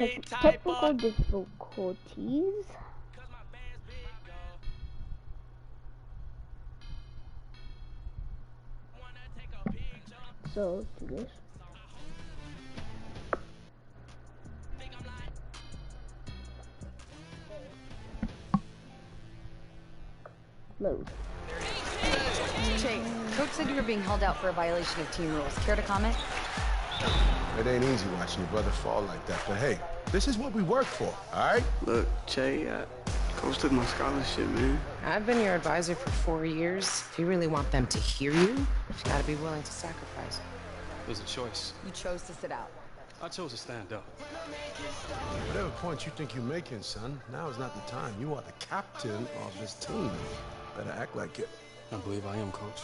Technical difficulties. So, do this. Load. Jay, Coach said you were being held out for a violation of team rules. Care to comment? It ain't easy watching your brother fall like that, but hey, this is what we work for, all right? Look, Jay, Coach took my scholarship, man. I've been your advisor for 4 years. If you really want them to hear you, you gotta be willing to sacrifice. It was a choice. You chose to sit out. I chose to stand up. Whatever point you think you're making, son, now is not the time. You are the captain of this team. Better act like it. I believe I am, Coach.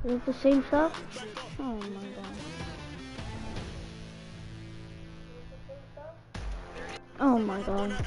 Is it the same stuff? Oh my god. Oh my god.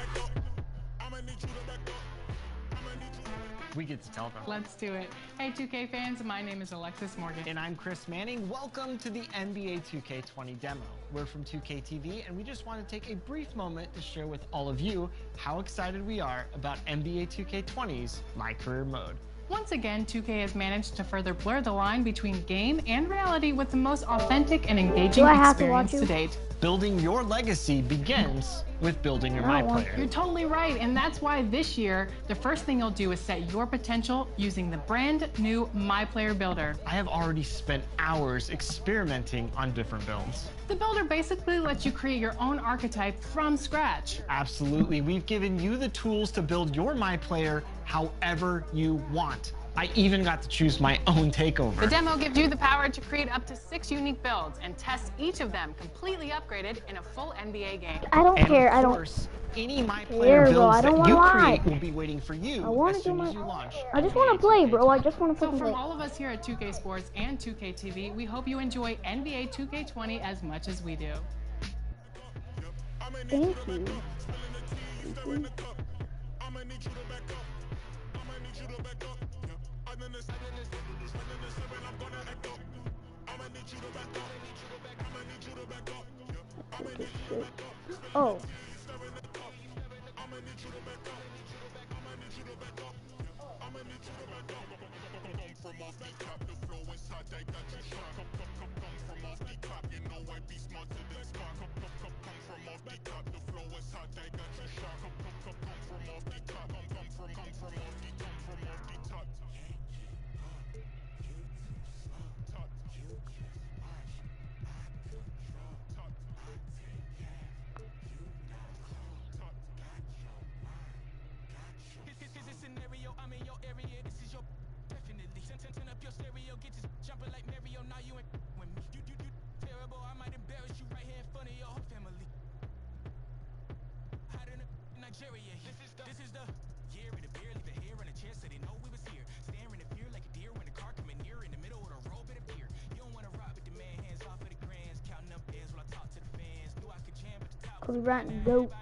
We get to tell them. Let's do it. Hey 2K fans, my name is Alexis Morgan. And I'm Chris Manning. Welcome to the NBA 2K20 demo. We're from 2K TV, and we just want to take a brief moment to share with all of you how excited we are about NBA 2K20's My Career Mode. Once again, 2K has managed to further blur the line between game and reality with the most authentic and engaging experience to date. Building your legacy begins with building your My Player. You're totally right, and that's why this year, the first thing you'll do is set your potential using the brand new My Player Builder. I have already spent hours experimenting on different builds. The builder basically lets you create your own archetype from scratch. Absolutely. We've given you the tools to build your My Player however you want. I even got to choose my own takeover. The demo gives you the power to create up to 6 unique builds and test each of them completely upgraded in a full NBA game. I don't care. I don't any My Player builds that you create will be waiting for you as soon as you launch. I just want to play, bro. I just want to So play. from all of us here at 2K Sports and 2K TV, we hope you enjoy NBA 2K20 as much as we do. Thank you. Oh. Kobe Bryant, dope.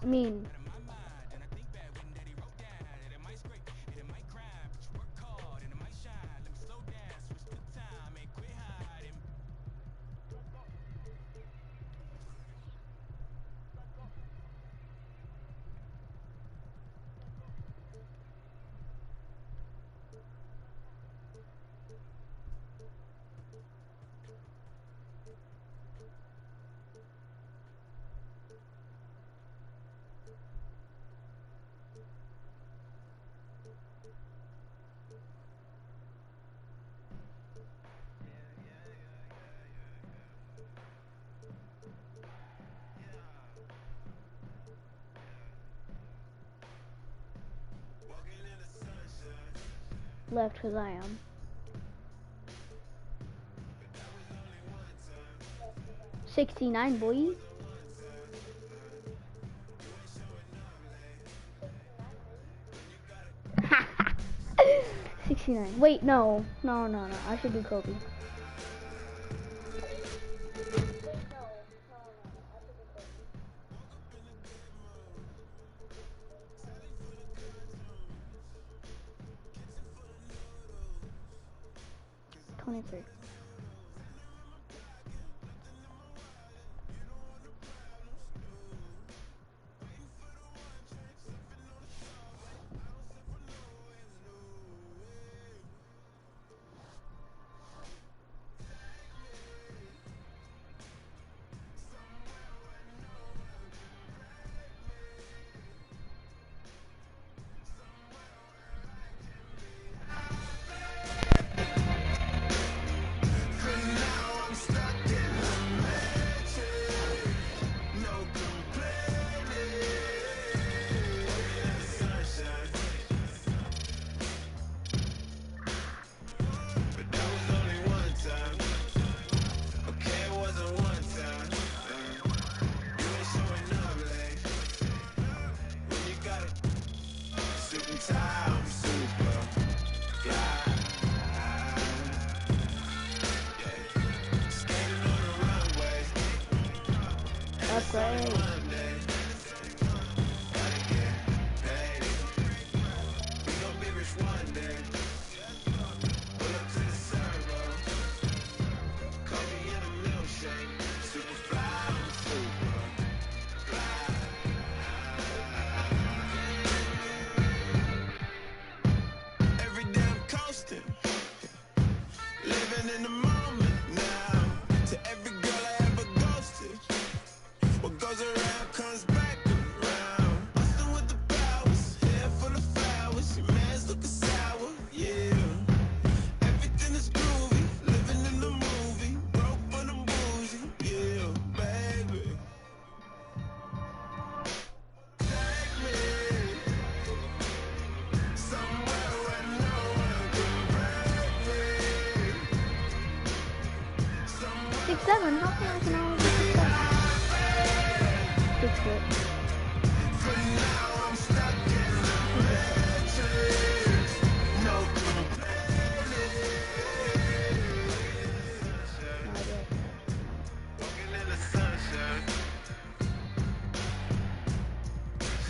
I mean, left because I am. $69, boy. $69. Wait, no. I should do Kobe. 23. Upgrade. Living in the moment now. To every girl I ever ghosted. What goes around comes back around. Bustin' with the powers, hair full of flowers. Your man's looking sour, yeah. Everything is groovy, living in the movie. Broke but I'm bougie, yeah, baby. Take me somewhere where no one can break me. 6'7", how can I only be 6'7"? 6 foot. For now I'm stuck in the matrix. No complaining. Walking in the sunshine.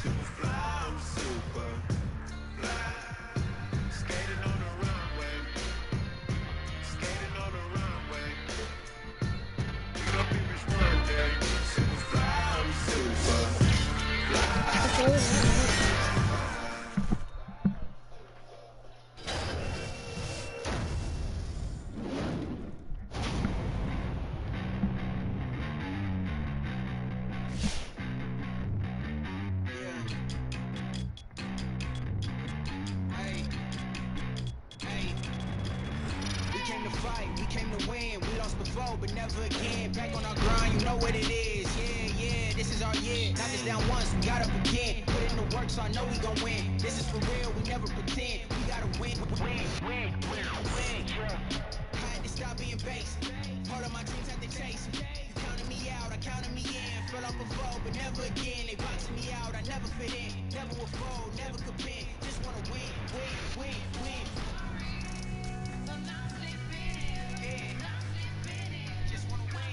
Super fly, I'm super fly. Skating on the runway. Skating on the runway. We gon' be rich one day. Super fly, I'm super fly. We came to fight, we came to win. We lost before, but never again. Back on our grind, you know what it is. Yeah, this is our year. Knock us down once, we got up again. Put in the work, so I know we gon' win. This is for real, we never pretend. We gotta win. Had to stop being basic. All of my dreams had to chase me. You counted me out, I counted me in. Fell off before, but never again. They boxing me out, I never fit in. Never will fold, never could pin. Just wanna win. Just wanna win.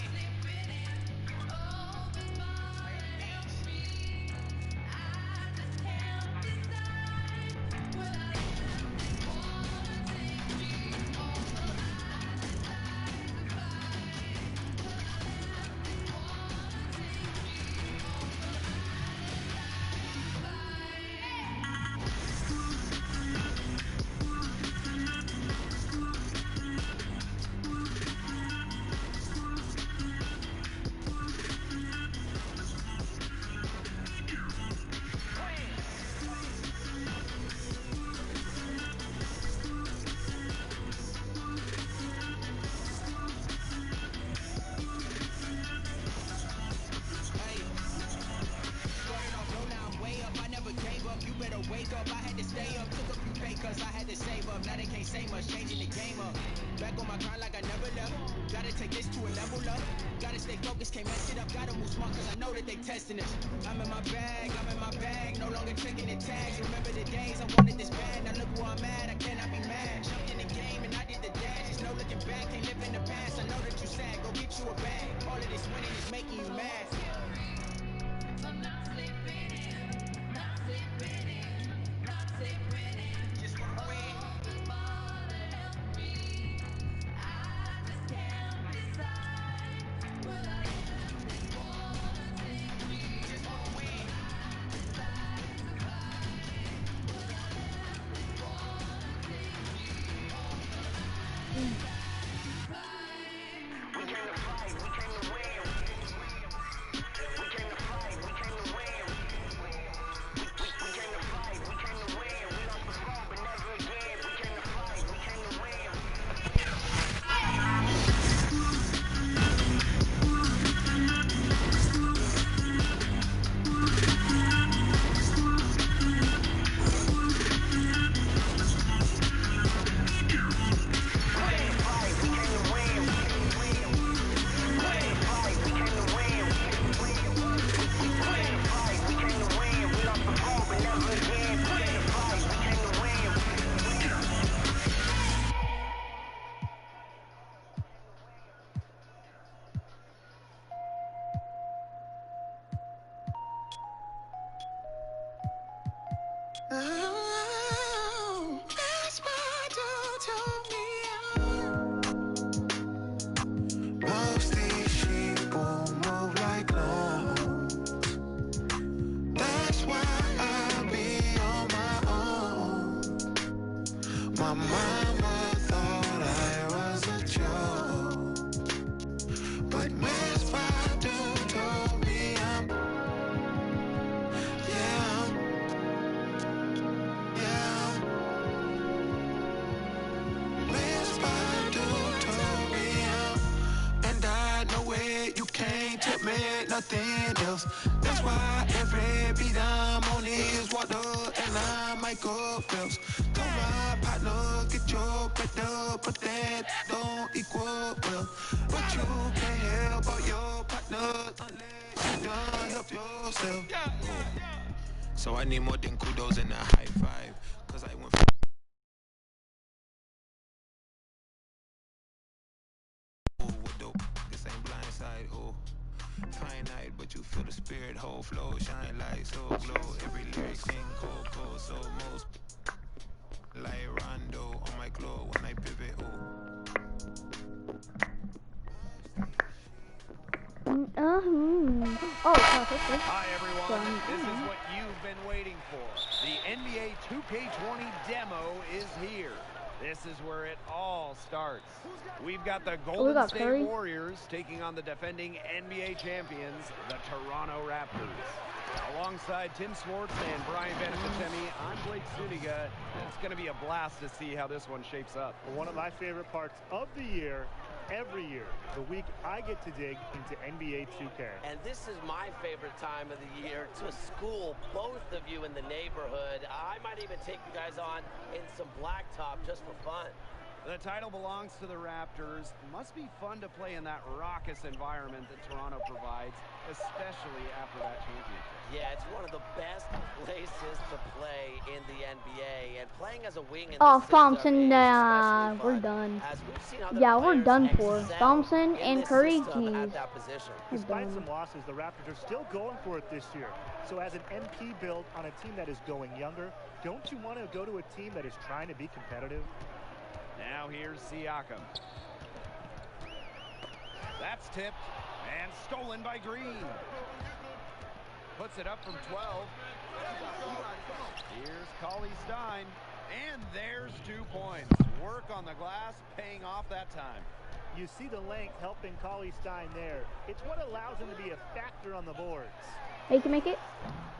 Wake up, I had to stay up, took a few pay cuts, I had to save up. Now they can't say much, changing the game up. Back on my grind like I never left. Gotta take this to a level up. Gotta stay focused, can't mess it up. Gotta move smart, cause I know that they testing us. I'm in my bag, no longer checking the tags. Remember the days I wanted this bad, now look where I'm at, I cannot be mad. Jumped in the game and I did the dash, there's no looking back, can't live in the past. I know that you sad, go get you a bag. All of this winning is making you mad. Just wanna win. Oh, that's why you told me most these sheep will move like love. That's why I'll be on my own. My mama thought I was a joke, but Miss Badu told me I'm, yeah, yeah. Miss Badu told me and I know it, you can't tell me nothing else. That's why every beat I'm on is water and I'm Michael Phelps. Come on, partner, get your bread up, but that don't equal well. But you can't help all your partners unless you done help yourself. So I need more than kudos and a high five, cause I went from this ain't blindside, oh. Finite, but you feel the spirit, whole flow, shine like so glow. Every lyric sing cold, so most like Rondo on my glow when I pivot, oh. Hi everyone, this is what you've been waiting for. The NBA 2K20 demo is here. This is where it all starts. We've got the Golden State Warriors taking on the defending NBA champions, the Toronto Raptors. Alongside Tim Swartz and Brian Benefitemi, I'm Blake Zuniga, and it's going to be a blast to see how this one shapes up. One of my favorite parts of the year, every year, the week I get to dig into NBA 2K. And this is my favorite time of the year to school both of you in the neighborhood. I might even take you guys on in some blacktop just for fun. The title belongs to the Raptors. Must be fun to play in that raucous environment that Toronto provides, especially after that championship. Yeah, it's one of the best places to play in the NBA, and playing as a wing in Thompson, we're done. Yeah, we're done for. Thompson and Curry, geez. Despite some losses, the Raptors are still going for it this year. So as an MP build on a team that is going younger, don't you want to go to a team that is trying to be competitive? Now here's Siakam. That's tipped and stolen by Green. Puts it up from 12. Here's Cauley Stein. And there's 2 points. Work on the glass, paying off that time. You see the length helping Cauley Stein there. It's what allows him to be a factor on the boards. He can make it.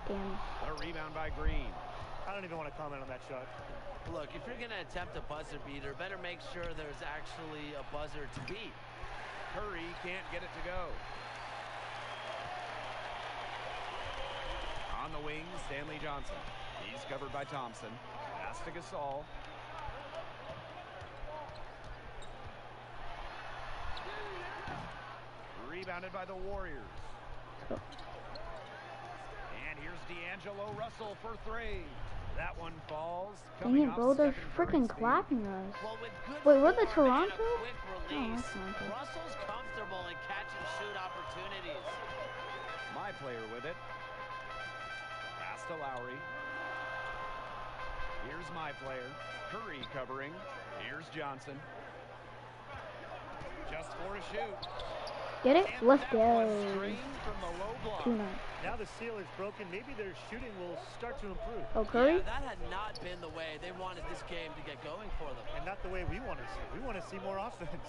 Damn. A rebound by Green. I don't even want to comment on that shot. Look, if you're going to attempt a buzzer beater, better make sure there's actually a buzzer to beat. Curry can't get it to go. On the wing, Stanley Johnson. He's covered by Thompson. Pass to Gasol. Rebounded by the Warriors. And here's D'Angelo Russell for 3. That one falls. Dang it, bro, they're freaking clapping us. Wait, we're the Toronto? Oh, Russell's comfortable in catch and shoot opportunities. My player with it. Pass to Lowry. Here's my player. Curry covering. Here's Johnson. Just 4 to shoot. Get it? Let's go. 2-9. Now the seal is broken. Maybe their shooting will start to improve. Oh, Curry? Yeah, that had not been the way they wanted this game to get going for them. And not the way we want to see. We want to see more offense.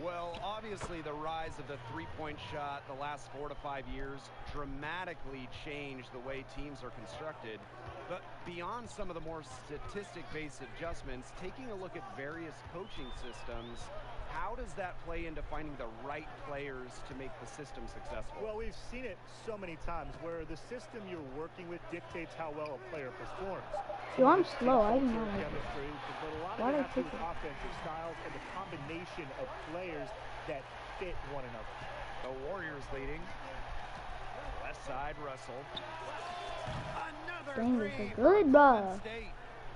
Well, obviously the rise of the three-point shot the last 4 to 5 years dramatically changed the way teams are constructed. But beyond some of the more statistic-based adjustments, taking a look at various coaching systems, how does that play into finding the right players to make the system successful? Well, we've seen it so many times where the system you're working with dictates how well a player performs. Yo, I'm slow. I didn't know. But a lot of it has to do with offensive styles and the combination of players that fit one another. The Warriors leading. Left side, Russell. Another Dang, this three is good, bro.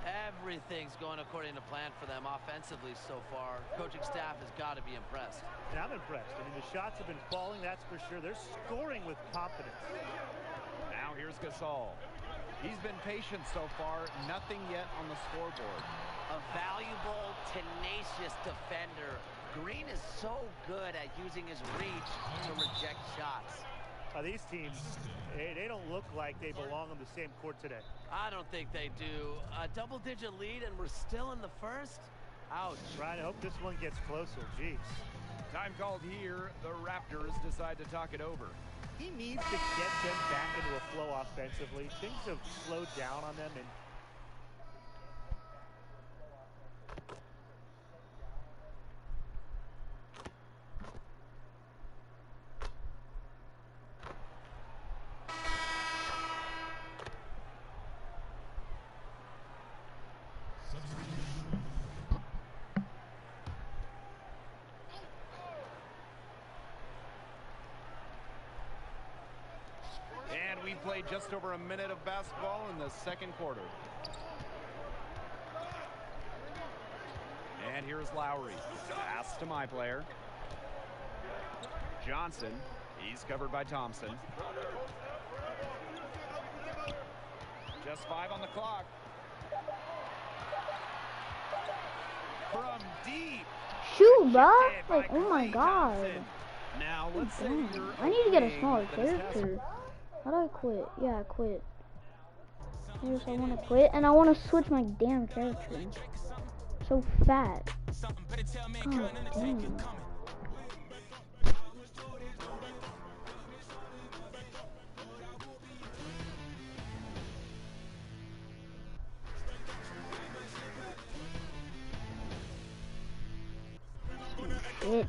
Everything's going according to plan for them offensively so far. Coaching staff has got to be impressed. And I'm impressed. I mean, the shots have been falling, that's for sure. They're scoring with confidence. Now here's Here's Gasol. He's been patient so far. Nothing yet on the scoreboard. A valuable, tenacious defender. Green is so good at using his reach to reject shots. These teams, they don't look like they belong on the same court today. I don't think they do. A double-digit lead, and we're still in the first? Ouch. Ryan, I hope this one gets closer. Jeez. Time called here. The Raptors decide to talk it over. He needs to get them back into a flow offensively. Things have slowed down on them, and we played just over a minute of basketball in the second quarter. And here's Lowry. Pass to my player. Johnson. He's covered by Thompson. Just 5 on the clock. From deep. Shoot, bro. Like, oh my god. Now let's say I need to get a smaller character. How do I quit? Yeah, I quit. Yes, I want to quit, and I want to switch my damn character. So fat. God damn. Shit.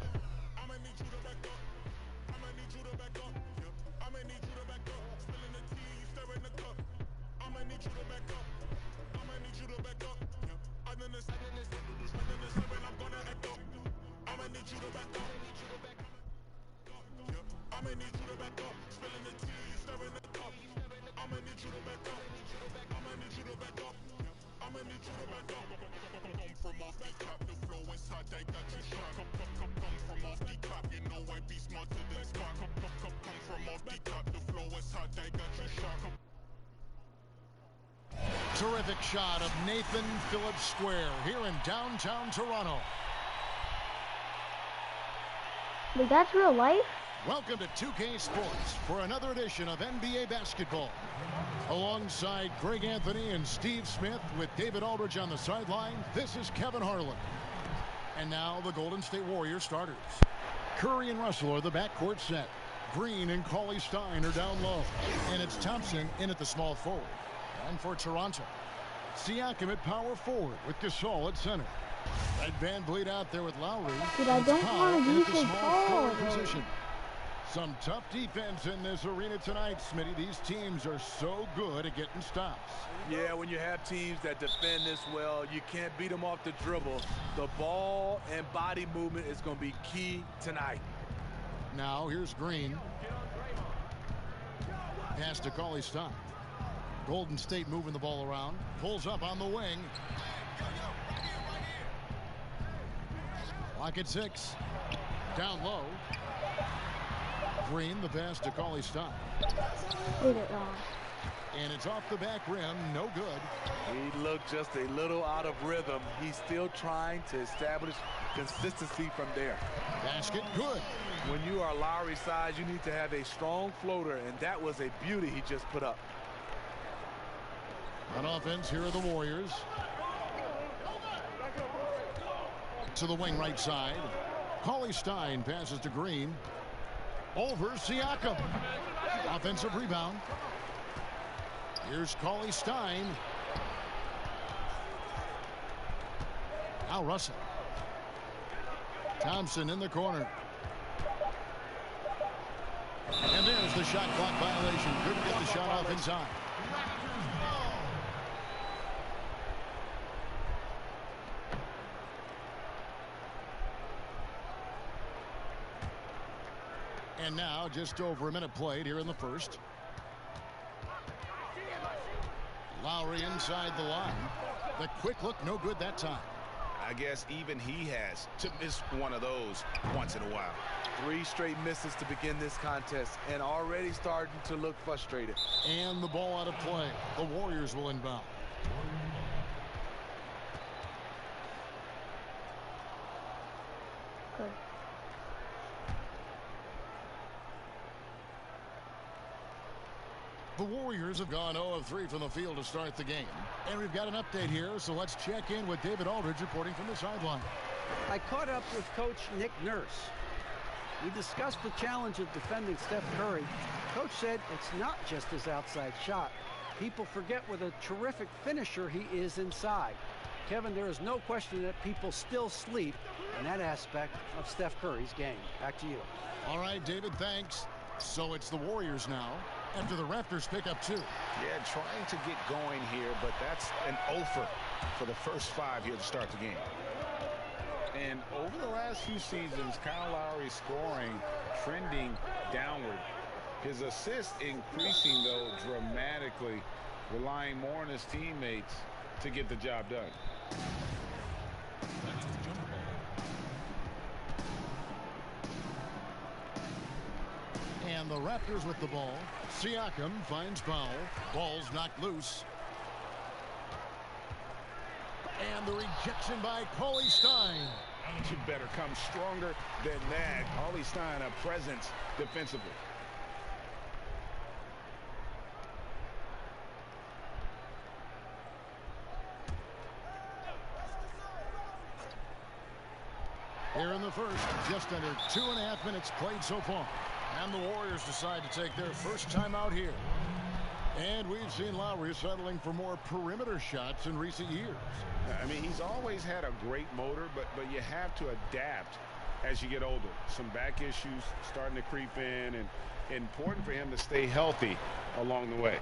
Terrific shot of Nathan Phillips Square here in downtown Toronto. But that's real life? Welcome to 2K Sports for another edition of NBA basketball. Alongside Greg Anthony and Steve Smith with David Aldridge on the sideline, this is Kevin Harlan. And now the Golden State Warriors starters. Curry and Russell are the backcourt set. Green and Cauley-Stein are down low. And it's Thompson in at the small forward. And for Toronto, Siakam at power forward with Gasol at center. Red Van Vliet out there with Lowry. Dude, I don't want to be so tall. Position. Some tough defense in this arena tonight, Smitty. These teams are so good at getting stops. Yeah, when you have teams that defend this well, you can't beat them off the dribble. The ball and body movement is going to be key tonight. Now here's Green. Pass to Cauley-Stein. Golden State moving the ball around. Pulls up on the wing. Clock at 6. Down low. Green, the pass to Cauley-Stein. And it's off the back rim. No good. He looked just a little out of rhythm. He's still trying to establish consistency from there. Basket good. When you are Lowry size, you need to have a strong floater, and that was a beauty he just put up. On offense, here are the Warriors. To the wing right side. Cauley-Stein passes to Green. Over Siakam. Offensive rebound. Here's Cauley-Stein. Now Russell. Thompson in the corner. And there's the shot clock violation. Couldn't get the shot off in time. And now just over a minute played here in the first. Lowry inside the line. The quick look, no good that time. I guess even he has to miss one of those once in a while. 3 straight misses to begin this contest and already starting to look frustrated. And the ball out of play. The Warriors will inbound. Good. The Warriors have gone 0 of 3 from the field to start the game. And we've got an update here, so let's check in with David Aldridge reporting from the sideline. I caught up with Coach Nick Nurse. We discussed the challenge of defending Steph Curry. Coach said it's not just his outside shot. People forget what a terrific finisher he is inside. Kevin, there is no question that people still sleep in that aspect of Steph Curry's game. Back to you. All right, David, thanks. So it's the Warriors now, after the Raptors pick up 2. Yeah, trying to get going here, but that's an offer for the first 5 here to start the game. And over the last few seasons, Kyle Lowry's scoring trending downward. His assists increasing, though, dramatically, relying more on his teammates to get the job done. And the Raptors with the ball. Siakam finds Powell. Ball's knocked loose. And the rejection by Cauley Stein. You better come stronger than that. Cauley Stein, a presence defensively. Here in the first, just under 2.5 minutes played so far. And the Warriors decide to take their first time out here. And we've seen Lowry settling for more perimeter shots in recent years. I mean, he's always had a great motor, but you have to adapt as you get older. Some back issues starting to creep in, and important for him to stay healthy along the way.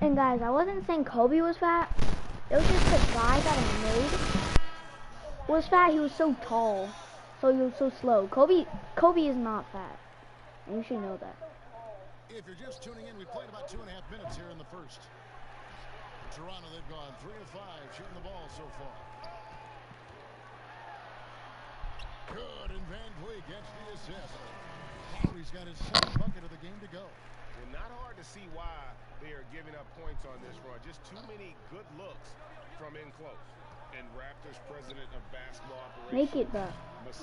And guys, I wasn't saying Kobe was fat. It was just the guy that I made was fat. He was so tall, so he was so slow. Kobe is not fat, and you should know that. If you're just tuning in, we've played about 2.5 minutes here in the first. Toronto, they've gone 3 of 5 shooting the ball so far. Good, and Van Vliet gets the assist. Lowry's got his second bucket of the game to go. And not hard to see why they are giving up points on this run. Just too many good looks from in close. And Raptors president of basketball operations. Make it back.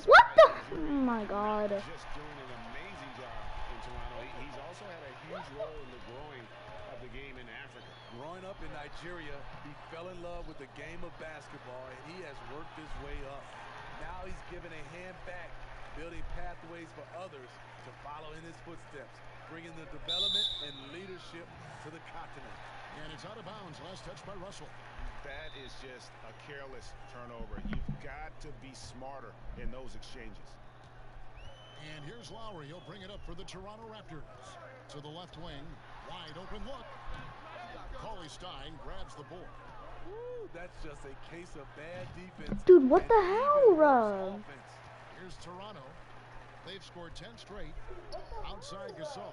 What the? Oh my God. Just doing an amazing job in Toronto. He's also had a huge role in the growing of the game in Africa. Growing up in Nigeria, he fell in love with the game of basketball, and he has worked his way up. Now he's given a hand back, building pathways for others to follow in his footsteps, bringing the development and leadership to the continent. And it's out of bounds. Last touch by Russell. That is just a careless turnover. You've got to be smarter in those exchanges. And here's Lowry. He'll bring it up for the Toronto Raptors. To the left wing. Wide open look. Cauley Stein grabs the board. Woo, that's just a case of bad defense. Dude, what the hell, bro? Here's Toronto. They've scored 10 straight. Outside Gasol.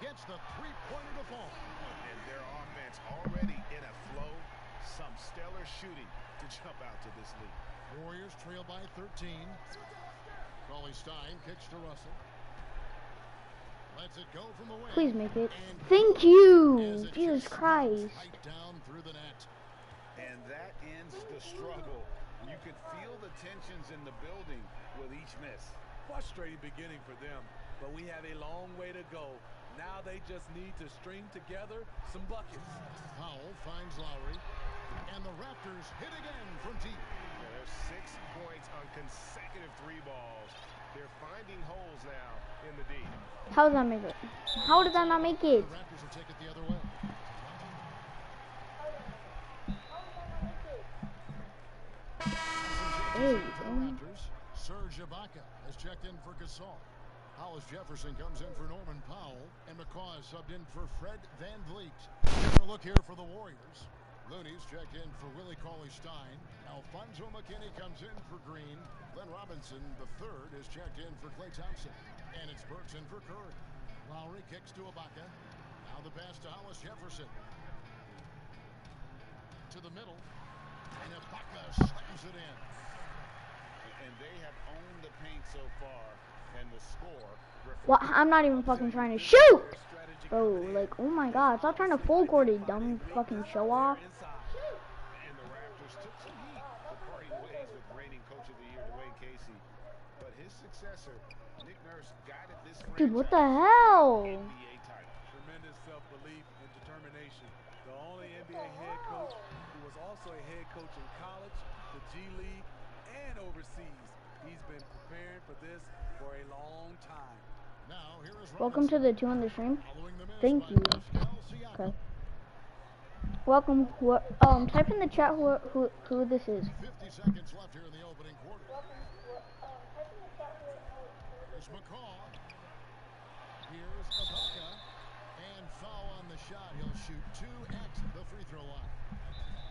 Gets the three-pointer to fall. And their offense already in a flow. Some stellar shooting to jump out to this lead. Warriors trail by 13. Cauley Stein kicks to Russell. Lets it go from the wing. Please make it. Thank you. Jesus Christ. Down through the net. And that ends the struggle. You could feel the tensions in the building with each miss. Frustrating beginning for them, but we have a long way to go. Now they just need to string together some buckets. Powell finds Lowry. And the Raptors hit again from deep. Yeah, there's 6 points on consecutive 3 balls. They're finding holes now in the D. How does that make it? How did that not make it? The Raptors will take it the other way. Hey, Serge Ibaka has checked in for Gasol. Hollis Jefferson comes in for Norman Powell, and McCaw is subbed in for Fred VanVleet. Different look here for the Warriors. Looney's checked in for Willie Cauley-Stein. Alfonso McKinney comes in for Green. Glenn Robinson, the third, is checked in for Klay Thompson. And it's Burks in for Curry. Lowry kicks to Ibaka. Now the pass to Hollis Jefferson. To the middle. And Ibaka slams it in. And they have owned the paint so far. And the score. What? I'm not even fucking trying to shoot! Bro, like, oh my god, stop trying to full court it, dumb fucking show off. And the Raptors took some heat for parting ways with reigning Coach of the Year, Dwayne Casey. But his successor, Nick Nurse, guided this franchise. Dude, what the hell? NBA title. Tremendous self-belief and determination. The only NBA head coach who was also a head coach in college, the G League, and overseas. He's been preparing for this for a long time. Now, here is Welcome to the 2 on the stream. Thank you. Okay. Welcome. Type in the chat who this is. 50 seconds left here in the opening quarter. Here's McCaw. Here's Ibaka. And foul on the shot. He'll shoot 2 at the free throw line.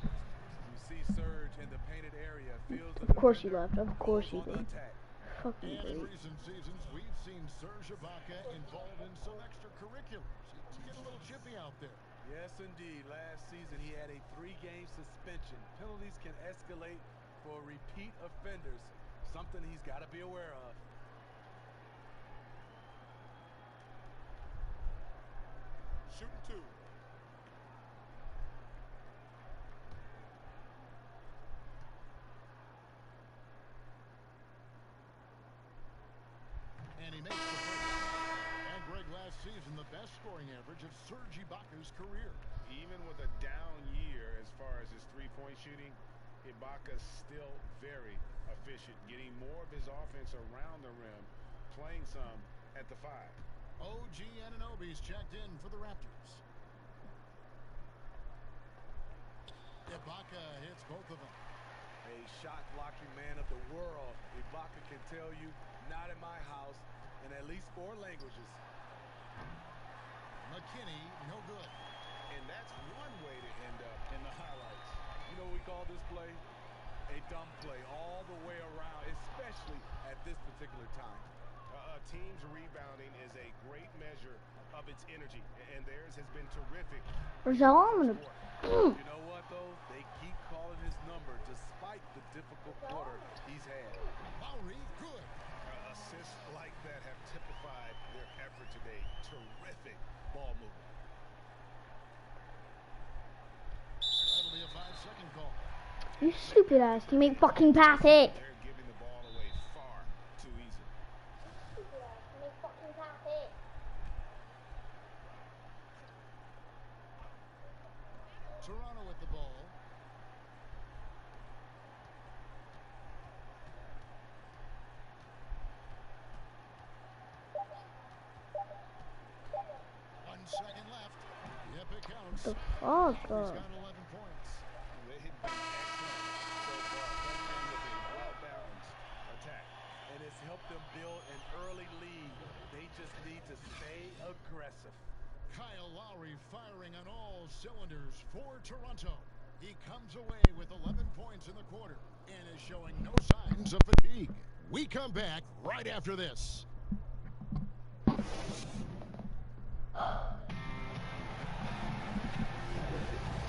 You see Serge in the painted area. Of course he left. Of course he did. Fucking and great. in recent seasons, we've seen Serge Ibaka involved in some extracurriculars. He's getting a little chippy out there. Yes, indeed. Last season, he had a 3-game suspension. Penalties can escalate for repeat offenders, something he's got to be aware of. Shooting 2. And he makes the first. And Greg, last season, the best scoring average of Serge Ibaka's career. Even with a down year as far as his 3-point shooting, Ibaka's still very efficient, getting more of his offense around the rim, playing some at the 5. OG Anunoby's checked in for the Raptors. Ibaka hits both of them. A shot blocking man of the world. Ibaka can tell you, not in my house, in at least 4 languages. McKinney, no good. And that's one way to end up in the highlights. You know what we call this play? A dumb play all the way around, especially at this particular time. A team's rebounding is a great measure of its energy, and theirs has been terrific. You know what, though? They keep calling his number despite the difficult quarter he's had. Lowry, good. Assists like that have typified their effort today. Terrific ball movement. That'll be a 5-second call. You stupid ass teammate, fucking pass it. They're giving the ball away far too easy. Stupid ass teammate, fucking pass it. Toronto with the ball. One second left. Yep, it counts. The fuck? He's got 11 points. They have been excellent so far, playing with a well-balanced attack. And it's helped them build an early lead. They just need to stay aggressive. Kyle Lowry firing on all cylinders for Toronto. He comes away with 11 points in the quarter and is showing no signs of fatigue. We come back right after this.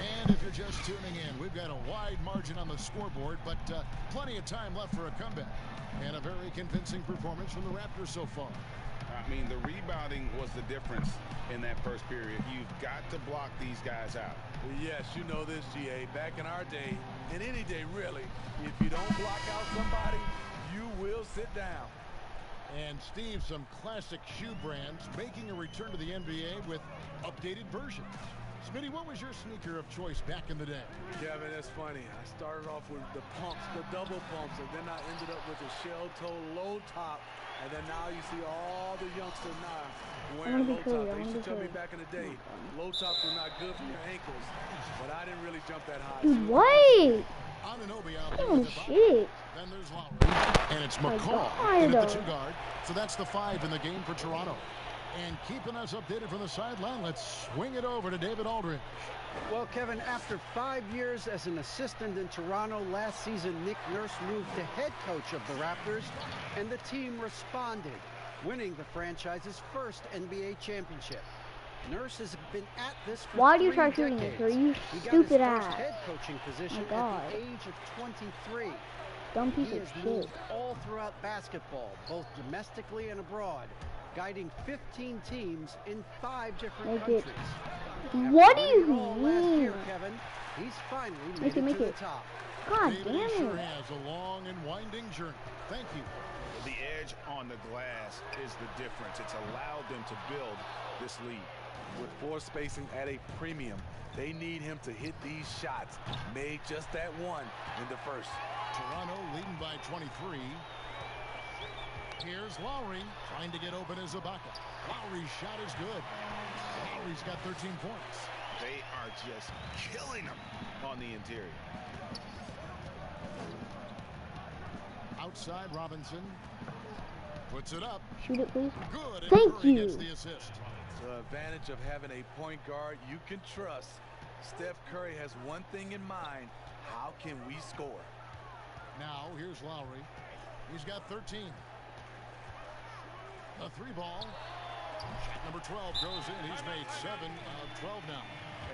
And if you're just tuning in, we've got a wide margin on the scoreboard, but plenty of time left for a comeback. And a very convincing performance from the Raptors so far. I mean, the rebounding was the difference in that first period. You've got to block these guys out. Yes, you know this, GA. Back in our day, and any day really, if you don't block out somebody, you will sit down. And Steve, some classic shoe brands making a return to the NBA with updated versions. Smitty, what was your sneaker of choice back in the day? Kevin, that's funny. I started off with the pumps, the double pumps, and then I ended up with the shell toe low top. And then now you see all the youngsters now wearing low tops. They used to tell me back in the day, low tops were not good for your ankles, but I didn't really jump that high. Dude, wait! Oh, shit. Then there's Lowry, and it's McCall in at the 2 guard. So that's the 5 in the game for Toronto. And keeping us updated from the sideline, let's swing it over to David Aldridge. Well, Kevin, after 5 years as an assistant in Toronto, last season Nick Nurse moved to head coach of the Raptors, and the team responded, winning the franchise's first NBA championship. Nurse has been at this for Why do you 3 try shooting decades. it, sir? You He got stupid his ass. first head coaching position Oh, God. at the age of 23. Dumb piece He of has shit. moved all throughout basketball, both domestically and abroad, guiding 15 teams in 5 different Make countries. it. What do you Last year, mean? Kevin, he's finally Make made it, it to make it. the top. God David, damn he sure it. has a long and winding journey. Thank you. The edge on the glass is the difference. It's allowed them to build this lead. With floor spacing at a premium, they need him to hit these shots. Made just that one in the first. Toronto leading by 23. Here's Lowry trying to get open as Ibaka. Lowry's shot is good. Lowry's got 13 points. They are just killing them on the interior. Outside, Robinson puts it up. Shoot it, please. Good. And Thank Curry you. gets the assist. The advantage of having a point guard you can trust. Steph Curry has one thing in mind. How can we score? Now, here's Lowry. He's got 13. A 3 ball. Shot number 12 goes in. He's made 7 of 12 now.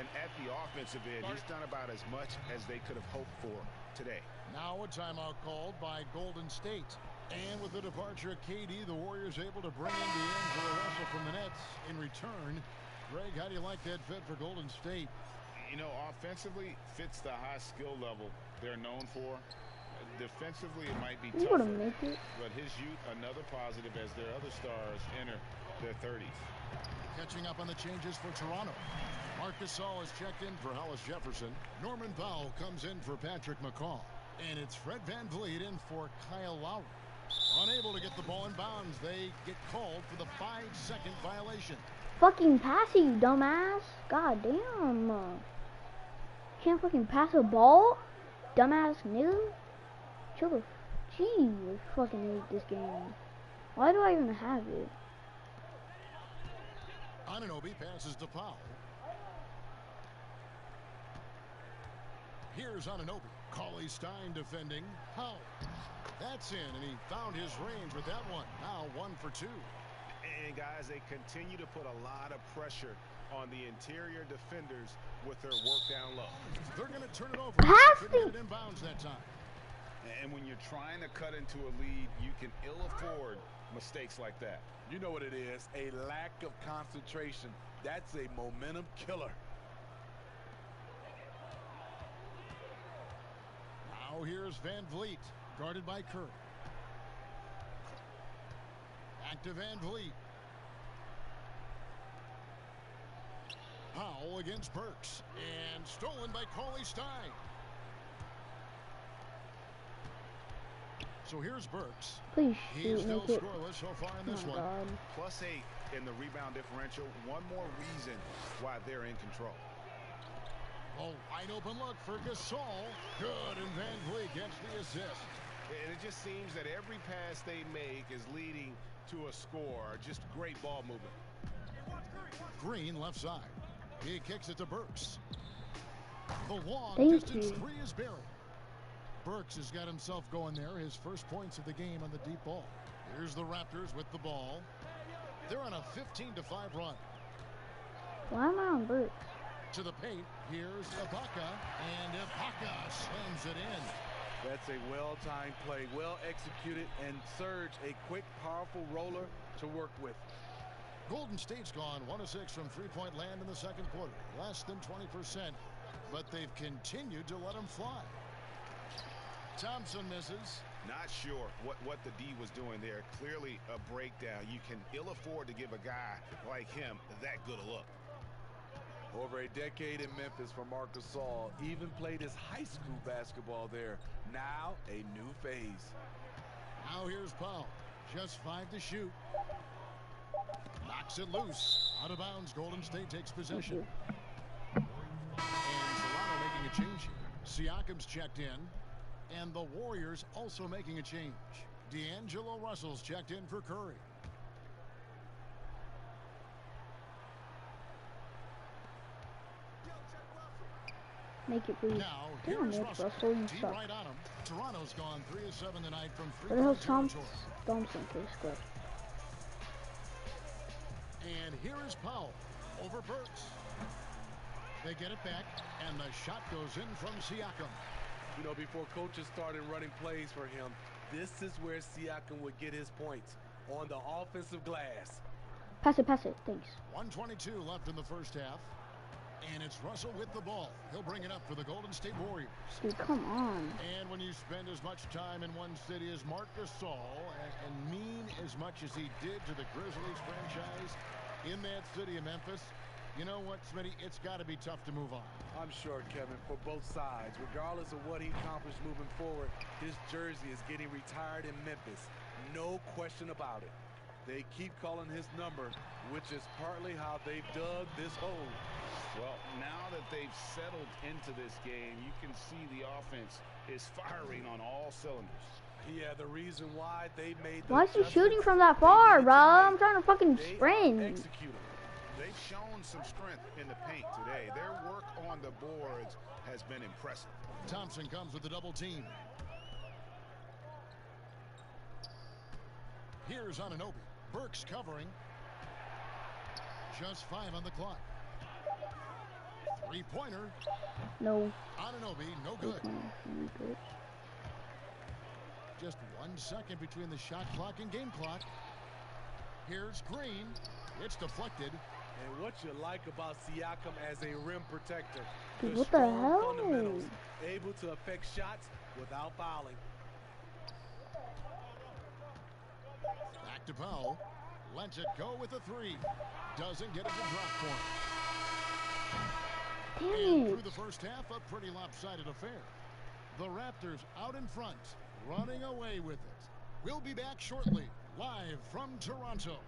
And at the offensive end, he's done about as much as they could have hoped for today. Now a timeout called by Golden State. And with the departure of KD, the Warriors able to bring in D'Angelo Russell from the Nets in return. Greg, how do you like that fit for Golden State? You know, offensively, fits the high skill level they're known for. Defensively, it might be You tougher, gonna make it? but his youth, another positive as their other stars enter their 30s. Catching up on the changes for Toronto. Marc Gasol is checked in for Hollis Jefferson. Norman Powell comes in for Patrick McCall. And it's Fred VanVleet in for Kyle Lowry. Unable to get the ball in bounds, they get called for the 5-second violation. Fucking pass it, you dumbass. God damn. Can't fucking pass a ball? Dumbass nigga. Chill the. Gee, I fucking hate this game. Why do I even have it? Anunoby passes to Powell. Here's Anunoby. Cauley Stein defending. Powell. That's in, and he found his range with that one. Now 1 for 2. And guys, they continue to put a lot of pressure on the interior defenders with their work down low. They're going to turn it over. Passing. Couldn't get it in bounds that time. And when you're trying to cut into a lead, you can ill afford mistakes like that. You know what it is, a lack of concentration. That's a momentum killer. Now here's VanVleet, guarded by Curry. Back to VanVleet. Powell against Burks, and stolen by Cauley Stein. So here's Burks. Please He shoot, is still make it. scoreless so far in this one. God. +8 in the rebound differential. One more reason why they're in control. Oh, wide open look for Gasol. Good, and VanVleet gets the assist. And it just seems that every pass they make is leading to a score. Just great ball movement. Green left side. He kicks it to Burks. The long Thank distance you. 3 is buried. Burks has got himself going there. His first points of the game on the deep ball. Here's the Raptors with the ball. They're on a 15-5 run. Why am I on Burks? To the paint. Here's Ibaka, and Ibaka slams it in. That's a well-timed play, well executed, and Serge, a quick, powerful roller to work with. Golden State's gone 1 of 6 from three-point land in the second quarter. Less than 20%, but they've continued to let them fly. Thompson misses. Not sure what the D was doing there. Clearly a breakdown. You can ill afford to give a guy like him that good a look. Over a decade in Memphis for Marc Gasol. Even played his high school basketball there. Now a new phase. Now here's Powell. Just 5 to shoot. Knocks it loose. Out of bounds. Golden State takes possession. And Toronto making a change here. Siakam's checked in. And the Warriors also making a change. D'Angelo Russell's checked in for Curry. Make it please. Now, Damn it, Russell, you suck. right on him. Toronto's gone 3 of 7 tonight from Where the hell's territory. Thompson? Okay, square. And here is Powell over Burks. They get it back, and the shot goes in from Siakam. You know, before coaches started running plays for him, this is where Siakam would get his points, on the offensive glass. Pass it, thanks. 1:22 left in the first half. And it's Russell with the ball. He'll bring it up for the Golden State Warriors. Dude, come on. And when you spend as much time in one city as Marc Gasol and mean as much as he did to the Grizzlies franchise in that city of Memphis, you know what, Smitty? It's got to be tough to move on. I'm sure, Kevin, for both sides. Regardless of what he accomplished moving forward, his jersey is getting retired in Memphis. No question about it. They keep calling his number, which is partly how they've dug this hole. Well, now that they've settled into this game, you can see the offense is firing on all cylinders. Yeah, the reason why they made the Why is he shooting from that far, bro? I'm trying to fucking sprint. They've shown some strength in the paint today. Their work on the boards has been impressive. Thompson comes with the double team. Here's Anunoby. Burks covering. Just 5 on the clock. 3-pointer. No. Anunoby, no good. Just 1 second between the shot clock and game clock. Here's Green. It's deflected. And what you like about Siakam as a rim protector. Dude, what the hell? Fundamentals, able to affect shots without fouling. Back to Powell. Lets it go with a 3. Doesn't get it to drop for him. And through the first half, a pretty lopsided affair. The Raptors out in front, running away with it. We'll be back shortly, live from Toronto.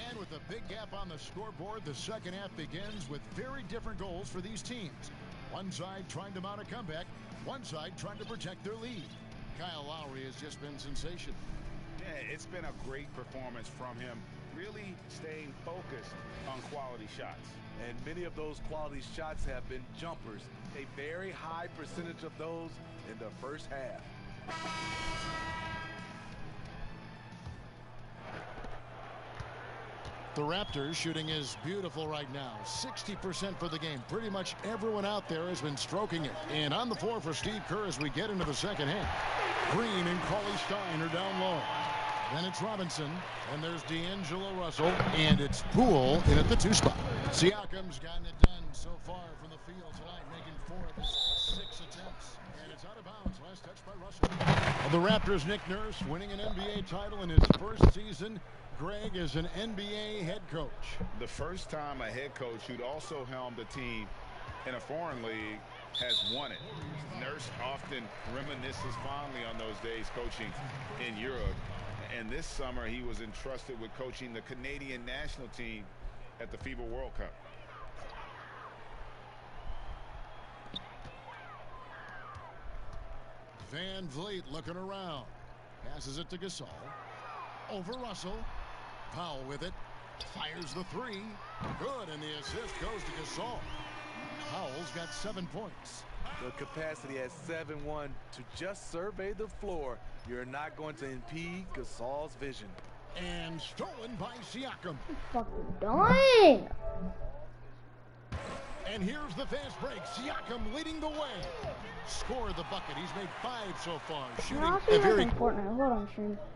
And with a big gap on the scoreboard, the second half begins with very different goals for these teams. One side trying to mount a comeback, one side trying to protect their lead. Kyle Lowry has just been sensational. Yeah, it's been a great performance from him, really staying focused on quality shots. And many of those quality shots have been jumpers. A very high percentage of those in the first half. The Raptors shooting is beautiful right now. 60% for the game. Pretty much everyone out there has been stroking it. And on the floor for Steve Kerr as we get into the second half. Green and Cauley-Stein are down low. Then it's Robinson. And there's D'Angelo Russell. And it's Poole in at the 2 spot. Siakam's gotten it done so far from the field tonight, making 4 of his 6 attempts. And it's out of bounds. Last touch by Russell. Well, the Raptors' Nick Nurse winning an NBA title in his first season. Greg is an NBA head coach. The first time a head coach who'd also helmed a team in a foreign league has won it. Nurse often reminisces fondly on those days coaching in Europe. And this summer he was entrusted with coaching the Canadian national team at the FIBA World Cup. Van Vliet looking around. Passes it to Gasol. Over Russell. Powell with it. Fires the 3. Good, and the assist goes to Gasol. Powell's got 7 points. The capacity at 7-1 to just survey the floor. You're not going to impede Gasol's vision. And stolen by Siakam. What the fuck doing? And here's the fast break. Siakam leading the way. Scored the bucket. He's made 5 so far. Shooting I'll see you in Fortnite. Hold on, stream.